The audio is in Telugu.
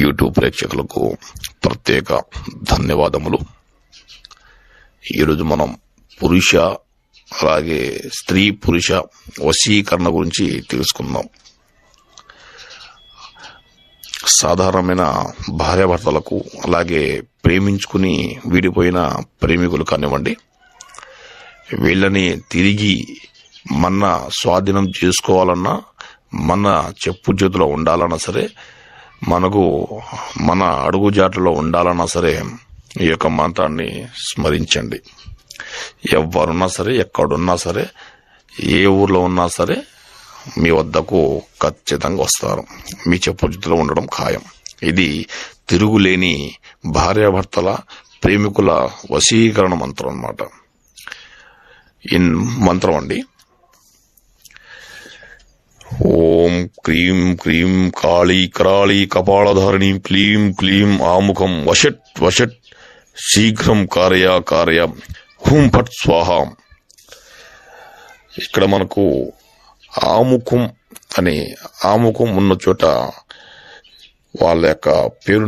యూట్యూబ్ ప్రేక్షకులకు ప్రత్యేక ధన్యవాదములు. ఈరోజు మనం పురుష అలాగే స్త్రీ పురుష వశీకరణ గురించి తెలుసుకుందాం. సాధారణమైన భార్యాభర్తలకు అలాగే ప్రేమించుకుని విడిపోయిన ప్రేమికులు కానివ్వండి, వీళ్ళని తిరిగి మన స్వాధీనం చేసుకోవాలన్నా, మన చెప్పు చేతిలో ఉండాలన్నా సరే, మనకు మన అడుగుజాట్లలో ఉండాలన్నా సరే ఈ యొక్క మంత్రాన్ని స్మరించండి. ఎవరున్నా సరే, ఎక్కడున్నా సరే, ఏ ఊర్లో ఉన్నా సరే మీ వద్దకు ఖచ్చితంగా వస్తారు. మీ చెప్పు చేతిలో ఉండడం ఖాయం. ఇది తిరుగులేని భార్యాభర్తల ప్రేమికుల వశీకరణ మంత్రం అన్నమాట. ఈ మంత్రం అండి: ఓం క్రీం క్రీం కాళీ కరాళీ కపాళధారిణీ క్లీం క్లీం ఆముఖం వషట్ వషట్ శీఘ్రం కార్య కార్య హూం ఫట్ స్వాహ. ఇక్కడ మనకు ఆముఖం ఉన్న చోట వాళ్ళ యొక్క పేరు